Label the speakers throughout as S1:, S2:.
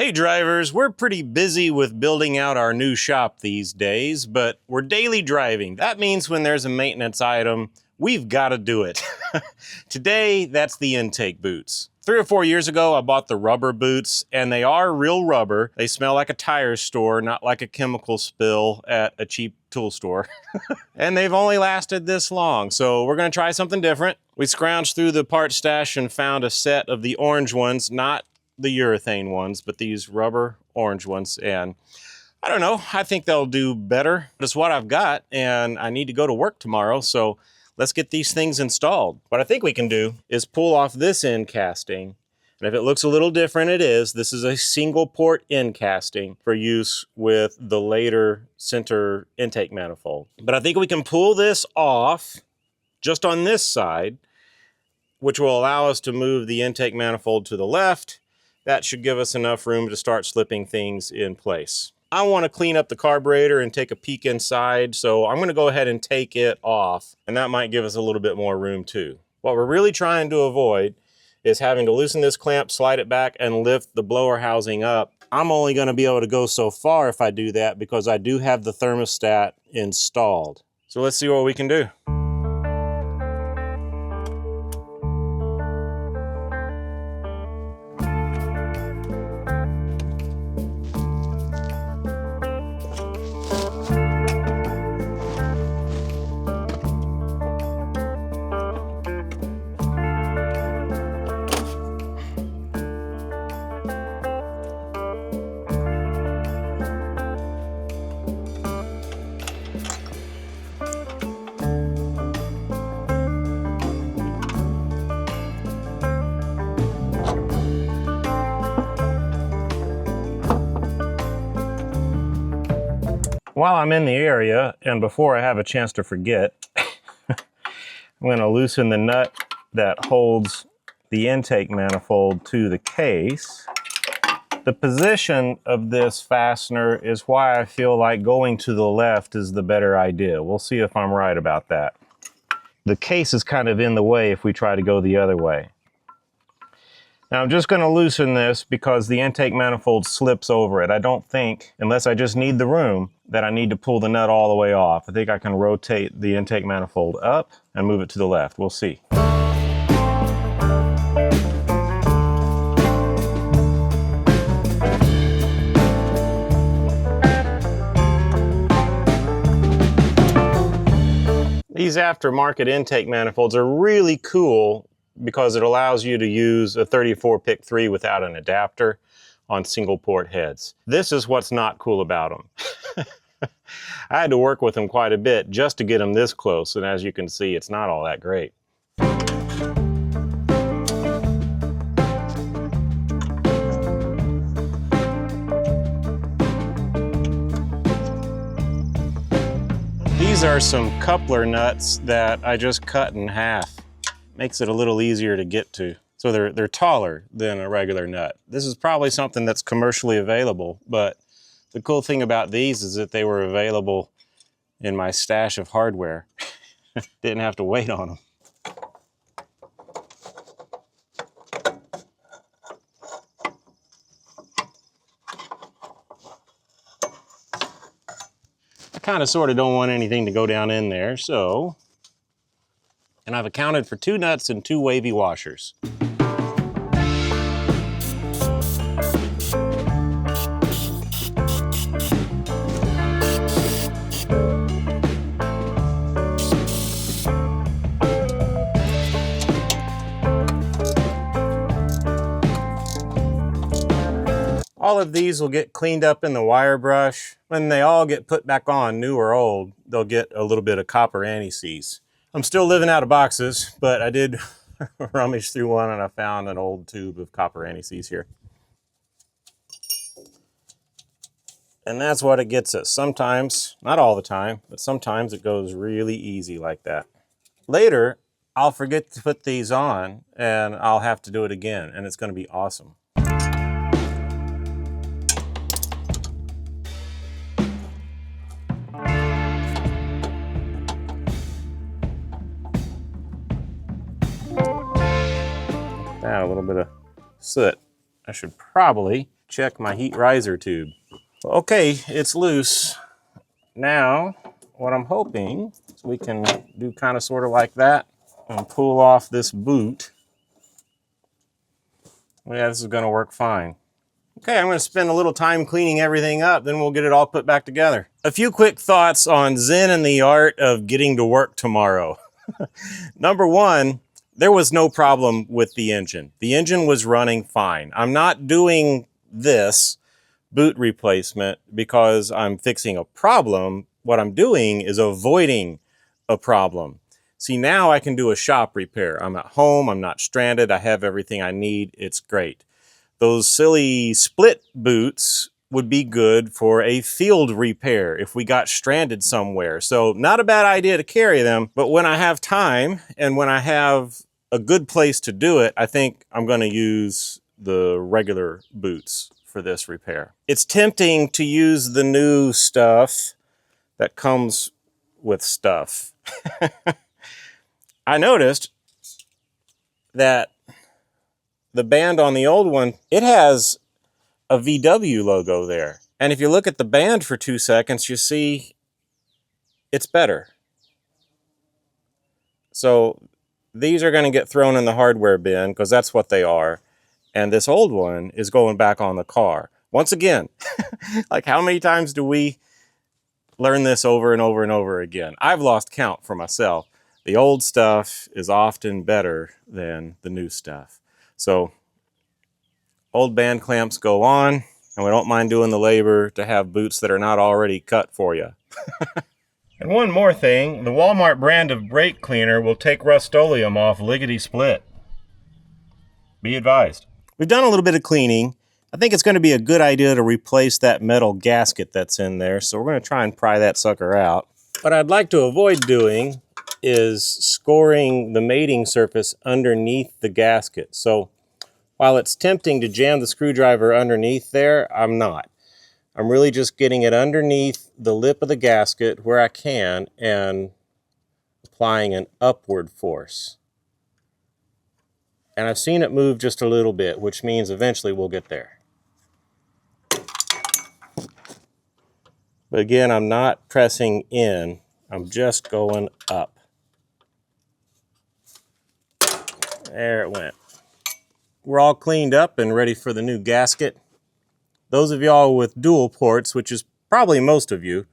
S1: Hey drivers, we're pretty busy with building out our new shop these days, but we're daily driving. That means when there's a maintenance item, we've got to do it. Today, that's the intake boots. 3 or 4 years ago, I bought the rubber boots, and they are real rubber. They smell like a tire store, not like a chemical spill at a cheap tool store. And they've only lasted this long, so we're gonna try something different. We scrounged through the part stash and found a set of the orange ones, not the urethane ones, but these rubber orange ones. And I don't know, I think they'll do better. It's what I've got, and I need to go to work tomorrow, so let's get these things installed. What I think we can do is pull off this end casting. And if it looks a little different, it is. This is a single port end casting for use with the later center intake manifold. But I think we can pull this off just on this side, which will allow us to move the intake manifold to the left. That should give us enough room to start slipping things in place. I want to clean up the carburetor and take a peek inside, so I'm going to go ahead and take it off, and that might give us a little bit more room too. What we're really trying to avoid is having to loosen this clamp, slide it back, and lift the blower housing up. I'm only going to be able to go so far if I do that because I do have the thermostat installed. So let's see what we can do. While I'm in the area, and before I have a chance to forget, I'm going to loosen the nut that holds the intake manifold to the case. The position of this fastener is why I feel like going to the left is the better idea. We'll see if I'm right about that. The case is kind of in the way if we try to go the other way. Now I'm just going to loosen this because the intake manifold slips over it. I don't think, unless I just need the room, that I need to pull the nut all the way off. I think I can rotate the intake manifold up and move it to the left. We'll see. These aftermarket intake manifolds are really cool because it allows you to use a 34 pick 3 without an adapter on single port heads. This is what's not cool about them. I had to work with them quite a bit just to get them this close, and as you can see, it's not all that great. These are some coupler nuts that I just cut in half. Makes it a little easier to get to. So they're taller than a regular nut. This is probably something that's commercially available, but the cool thing about these is that they were available in my stash of hardware. Didn't have to wait on them. I kind of sort of don't want anything to go down in there, so... And I've accounted for 2 nuts and 2 wavy washers. All of these will get cleaned up in the wire brush. When they all get put back on, new or old, they'll get a little bit of copper anti-seize. I'm still living out of boxes, but I did rummage through one and I found an old tube of copper anti-seize here. And that's what it gets us. Sometimes, not all the time, but sometimes it goes really easy like that. Later, I'll forget to put these on and I'll have to do it again, and it's going to be awesome. That, a little bit of soot. I should probably check my heat riser tube. Okay, it's loose. Now, what I'm hoping is we can do kind of sort of like that and pull off this boot. Yeah, this is going to work fine. Okay, I'm going to spend a little time cleaning everything up, then we'll get it all put back together. A few quick thoughts on Zen and the art of getting to work tomorrow. Number one, there was no problem with the engine. The engine was running fine. I'm not doing this boot replacement because I'm fixing a problem. What I'm doing is avoiding a problem. See, now I can do a shop repair. I'm at home, I'm not stranded, I have everything I need, it's great. Those silly split boots would be good for a field repair if we got stranded somewhere. So not a bad idea to carry them, but when I have time and when I have a good place to do it, I think I'm going to use the regular boots for this repair. It's tempting to use the new stuff that comes with stuff. I noticed that the band on the old one, it has a VW logo there. And if you look at the band for 2 seconds, you see it's better. So these are going to get thrown in the hardware bin because that's what they are. And this old one is going back on the car. Once again, like how many times do we learn this over and over and over again? I've lost count for myself. The old stuff is often better than the new stuff. So old band clamps go on, and we don't mind doing the labor to have boots that are not already cut for you. And one more thing, the Walmart brand of brake cleaner will take Rust-Oleum off lickety-split. Be advised. We've done a little bit of cleaning. I think it's going to be a good idea to replace that metal gasket that's in there, so we're going to try and pry that sucker out. What I'd like to avoid doing is scoring the mating surface underneath the gasket. So while it's tempting to jam the screwdriver underneath there, I'm not. I'm really just getting it underneath the lip of the gasket where I can and applying an upward force. And I've seen it move just a little bit, which means eventually we'll get there. But again, I'm not pressing in, I'm just going up. There it went. We're all cleaned up and ready for the new gasket. Those of y'all with dual ports, which is probably most of you,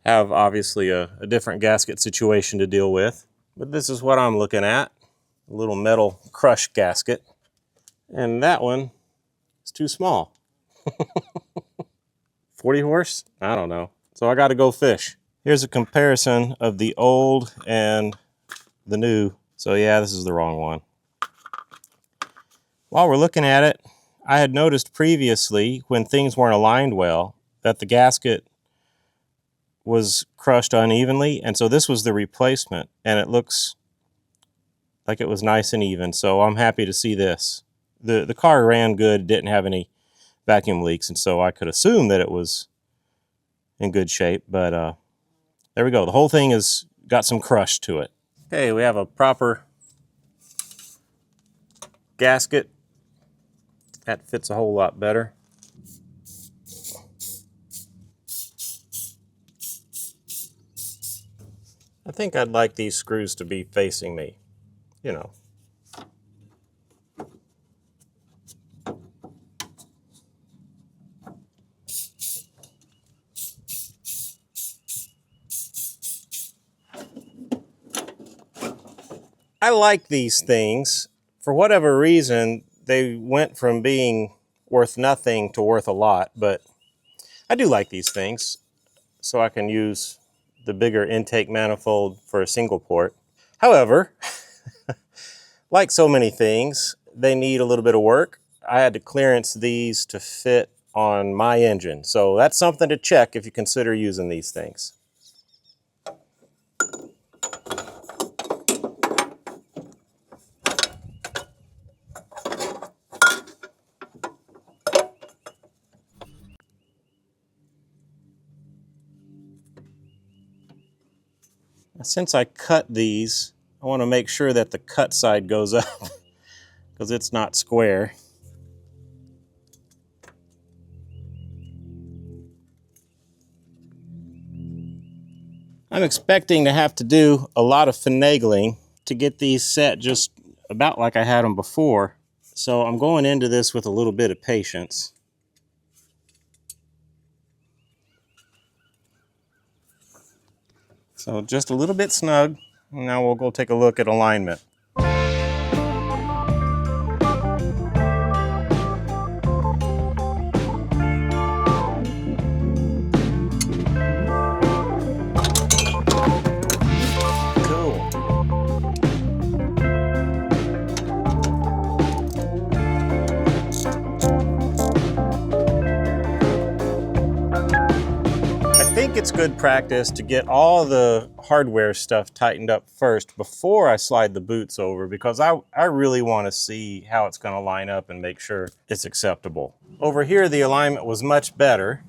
S1: have obviously a different gasket situation to deal with. But this is what I'm looking at. A little metal crush gasket. And that one is too small. 40 horse? I don't know. So I got to go fish. Here's a comparison of the old and the new. So yeah, this is the wrong one. While we're looking at it, I had noticed previously when things weren't aligned well that the gasket was crushed unevenly, and so this was the replacement, and it looks like it was nice and even, so I'm happy to see this. The car ran good, didn't have any vacuum leaks, and so I could assume that it was in good shape, but there we go. The whole thing has got some crush to it. Okay, we have a proper gasket. That fits a whole lot better. I think I'd like these screws to be facing me, you know. I like these things. For whatever reason, they went from being worth nothing to worth a lot, but I do like these things, so I can use the bigger intake manifold for a single port. However, like so many things, they need a little bit of work. I had to clearance these to fit on my engine, so that's something to check if you consider using these things. Since I cut these, I want to make sure that the cut side goes up because it's not square. I'm expecting to have to do a lot of finagling to get these set just about like I had them before. So I'm going into this with a little bit of patience. So just a little bit snug. Now we'll go take a look at alignment. I think it's good practice to get all the hardware stuff tightened up first before I slide the boots over, because I really want to see how it's going to line up and make sure it's acceptable. Over here, the alignment was much better.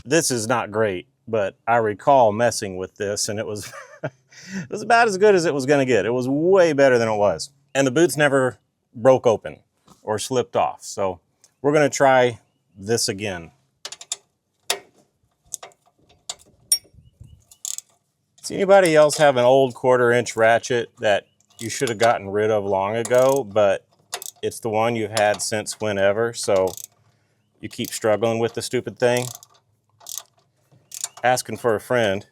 S1: This is not great, but I recall messing with this and it was, it was about as good as it was going to get. It was way better than it was. And the boots never broke open or slipped off. So we're going to try this again. Does anybody else have an old 1/4-inch ratchet that you should have gotten rid of long ago, but it's the one you've had since whenever, so you keep struggling with the stupid thing? Asking for a friend.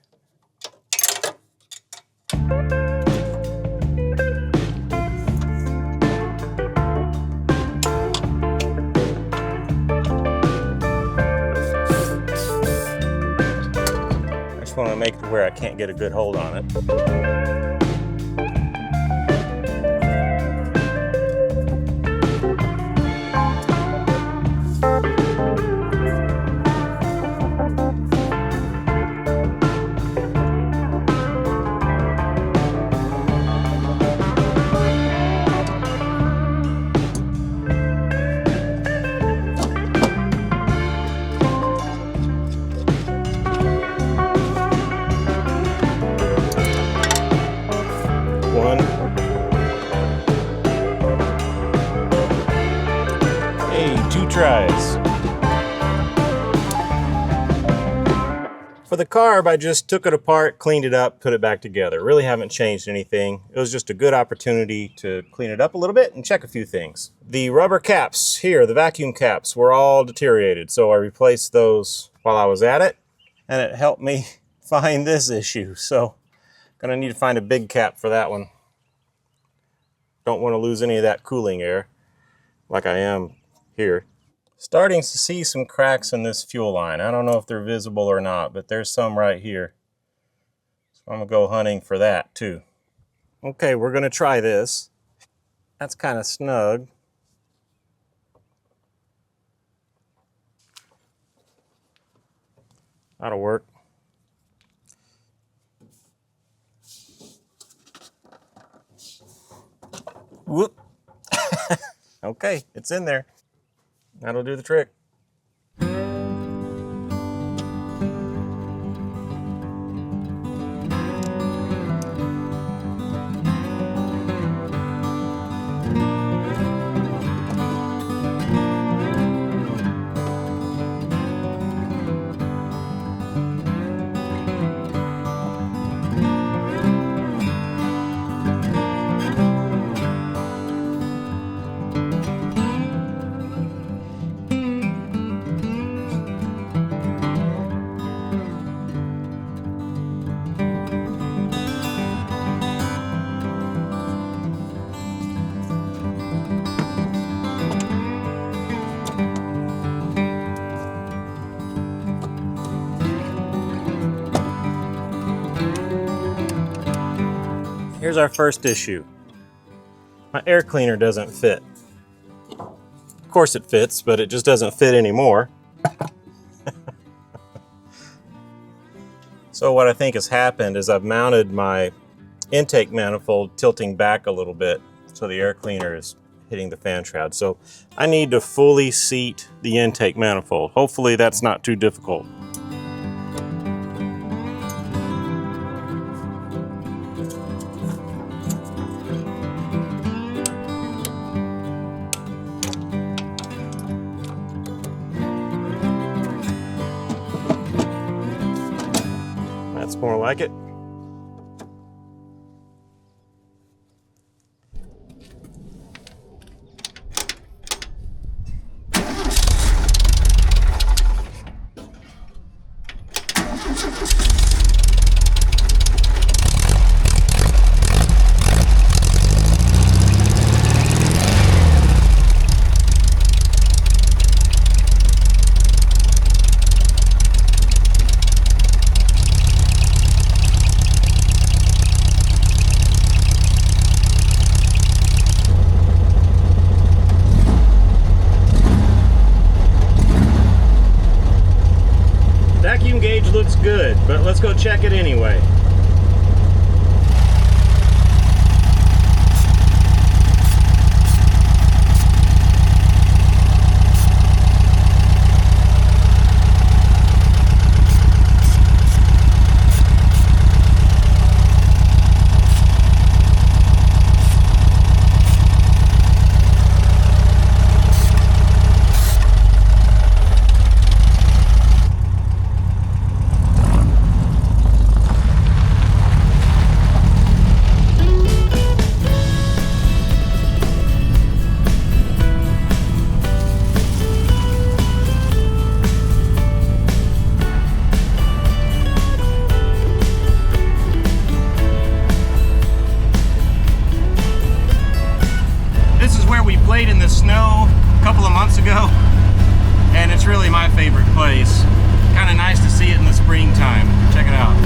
S1: I want to make it where I can't get a good hold on it. Tries. For the carb, I just took it apart, cleaned it up, put it back together. Really haven't changed anything. It was just a good opportunity to clean it up a little bit and check a few things. The rubber caps here, the vacuum caps, were all deteriorated, so I replaced those while I was at it, and it helped me find this issue. So gonna need to find a big cap for that one. Don't want to lose any of that cooling air like I am here. Starting to see some cracks in this fuel line. I don't know if they're visible or not, but there's some right here. So I'm gonna go hunting for that too. Okay, we're gonna try this. That's kind of snug. That'll work. Whoop. Okay, it's in there. That'll do the trick. Here's our first issue. My air cleaner doesn't fit. Of course it fits, but it just doesn't fit anymore. So what I think has happened is I've mounted my intake manifold tilting back a little bit so the air cleaner is hitting the fan shroud. So I need to fully seat the intake manifold. Hopefully that's not too difficult. That's more like it. gauge looks good, but let's go check it anyway. Played in the snow a couple of months ago, and it's really my favorite place. Kind of nice to see it in the springtime. Check it out.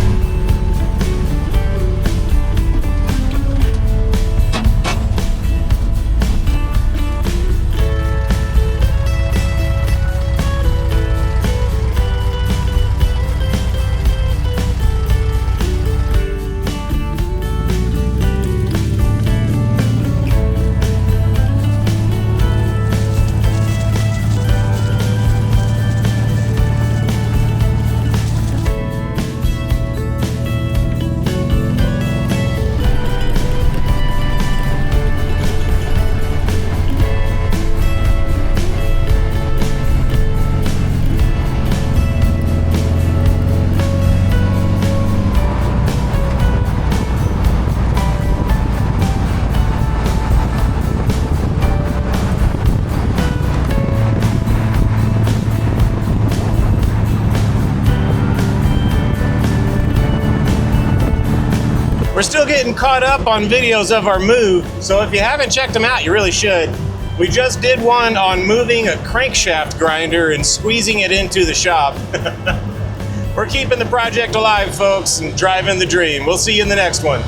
S1: We're still getting caught up on videos of our move, so if you haven't checked them out, you really should. We just did one on moving a crankshaft grinder and squeezing it into the shop. We're keeping the project alive, folks, and driving the dream. We'll see you in the next one.